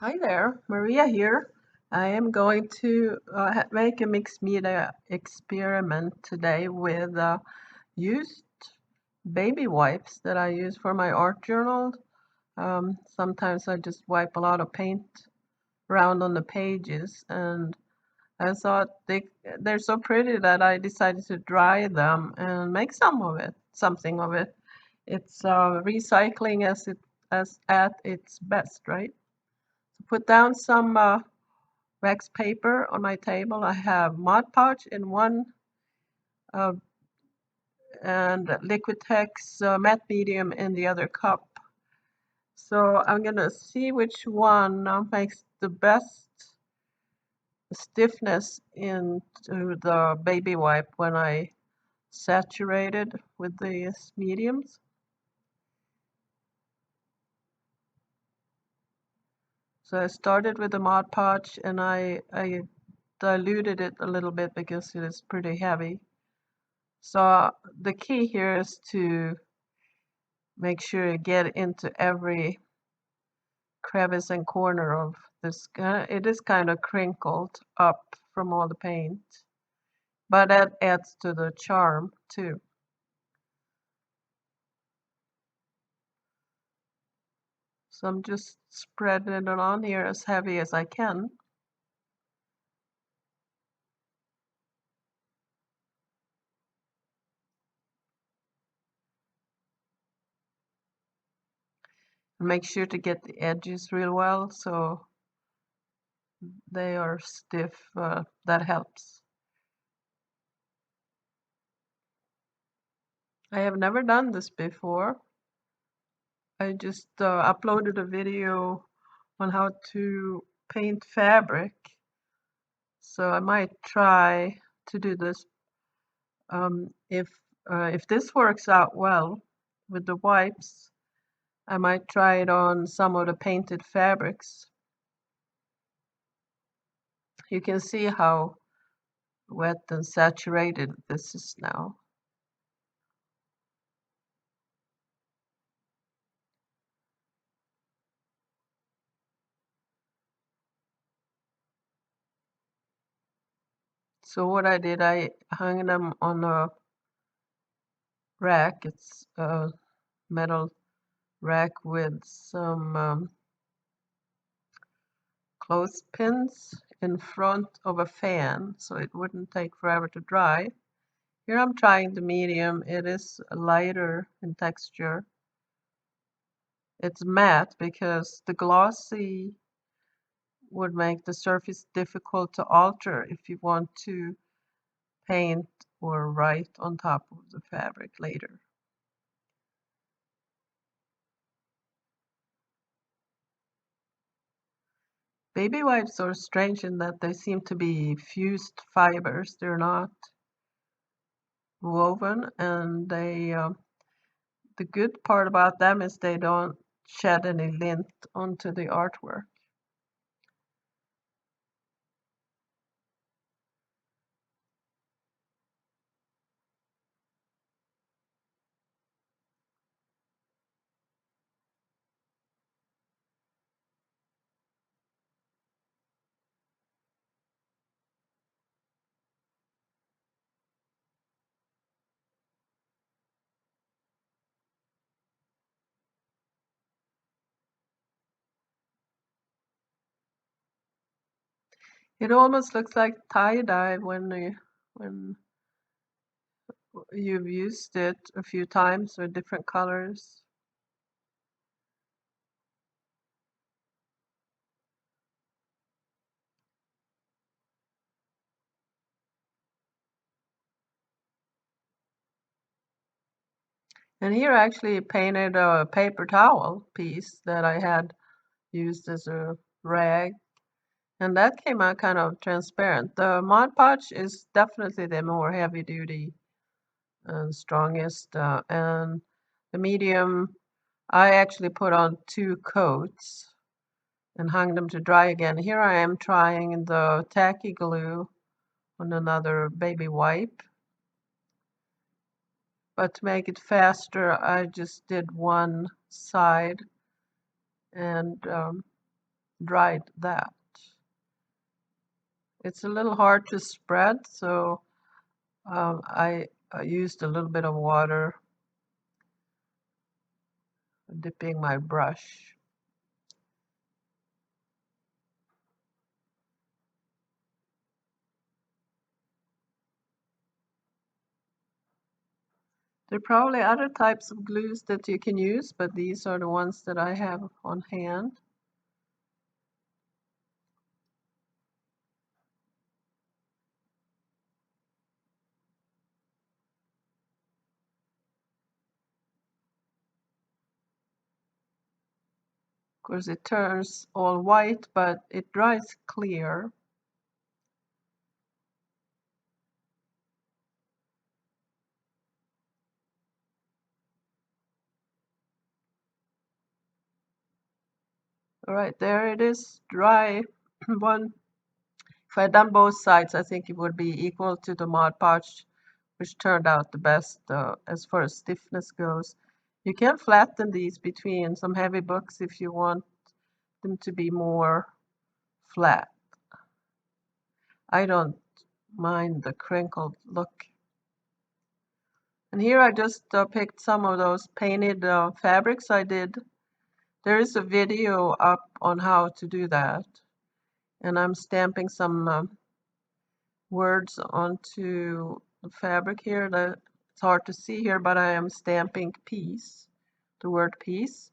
Hi there, Maria here. I am going to make a mixed media experiment today with used baby wipes that I use for my art journal. Sometimes I just wipe a lot of paint around on the pages, and I thought they're so pretty that I decided to dry them and make something of it. It's recycling as at its best, right? Put down some wax paper on my table. I have Mod Podge in one uh, and Liquitex matte medium in the other cup. So I'm gonna see which one makes the best stiffness into the baby wipe when I saturate it with these mediums. So I started with the Mod Podge and I diluted it a little bit because it is pretty heavy. So the key here is to make sure you get into every crevice and corner of this. It is kind of crinkled up from all the paint, but that adds to the charm too. So I'm just spreading it on here as heavy as I can. Make sure to get the edges real well so they are stiff. That helps. I have never done this before. I just uploaded a video on how to paint fabric. So I might try to do this. If this works out well with the wipes, I might try it on some of the painted fabrics. You can see how wet and saturated this is now. So what I did, I hung them on a rack. It's a metal rack with some clothespins in front of a fan so it wouldn't take forever to dry. Here I'm trying the medium. It is lighter in texture. It's matte because the glossy would make the surface difficult to alter if you want to paint or write on top of the fabric later. Baby wipes are strange in that they seem to be fused fibers. They're not woven, and the good part about them is they don't shed any lint onto the artwork. It almost looks like tie-dye when you've used it a few times with different colors. And here I actually painted a paper towel piece that I had used as a rag, and that came out kind of transparent. The Mod Podge is definitely the more heavy duty and strongest, and the medium I actually put on 2 coats and hung them to dry again. Here I am trying the tacky glue on another baby wipe. But to make it faster, I just did one side and dried that. It's a little hard to spread, so I used a little bit of water dipping my brush. There are probably other types of glues that you can use, but these are the ones that I have on hand. Of course, it turns all white, but it dries clear. All right, there it is, dry. One, if I had done both sides, I think it would be equal to the Mod Podge, which turned out the best as far as stiffness goes. You can flatten these between some heavy books if you want them to be more flat. I don't mind the crinkled look. And here I just picked some of those painted fabrics I did. There is a video up on how to do that. And I'm stamping some words onto the fabric here. It's hard to see here, but I am stamping peace, the word peace.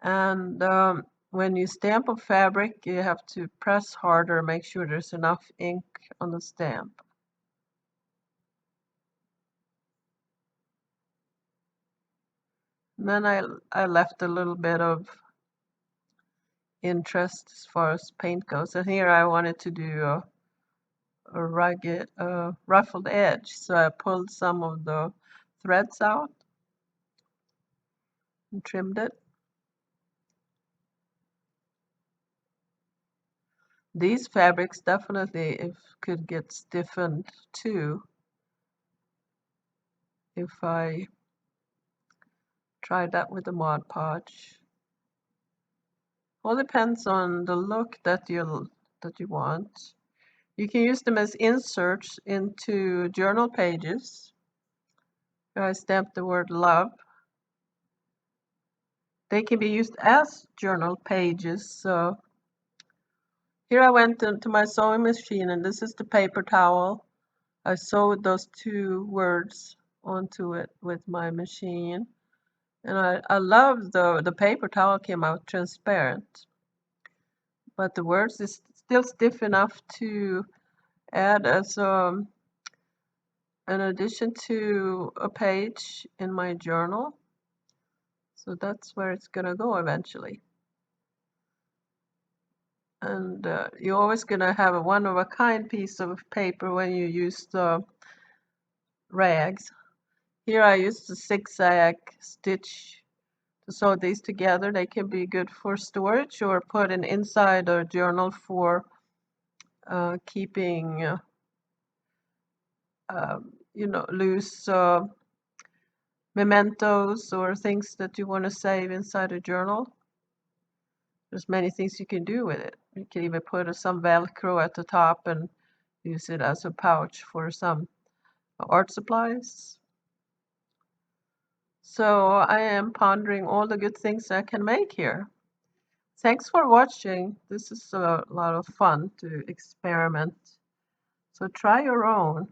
And when you stamp a fabric, you have to press harder, make sure there's enough ink on the stamp. And then I left a little bit of interest as far as paint goes. And here I wanted to do a rugged, ruffled edge. So I pulled some of the threads out and trimmed it. These fabrics definitely could get stiffened too if I tried that with the Mod Podge. All depends on the look that you want. You can use them as inserts into journal pages. Here I stamped the word love. They can be used as journal pages. So here I went into my sewing machine, and this is the paper towel. I sewed those two words onto it with my machine. And I love the paper towel came out transparent. But the words is still stiff enough to add as an addition to a page in my journal. So that's where it's gonna go eventually. And you're always gonna have a one-of-a-kind piece of paper when you use the rags. Here I used the zigzag stitch to sew these together. They can be good for storage or put in inside a journal for keeping loose mementos or things that you want to save inside a journal. There's many things you can do with it. You can even put some Velcro at the top and use it as a pouch for some art supplies. So I am pondering all the good things I can make here. Thanks for watching. This is a lot of fun to experiment. So try your own.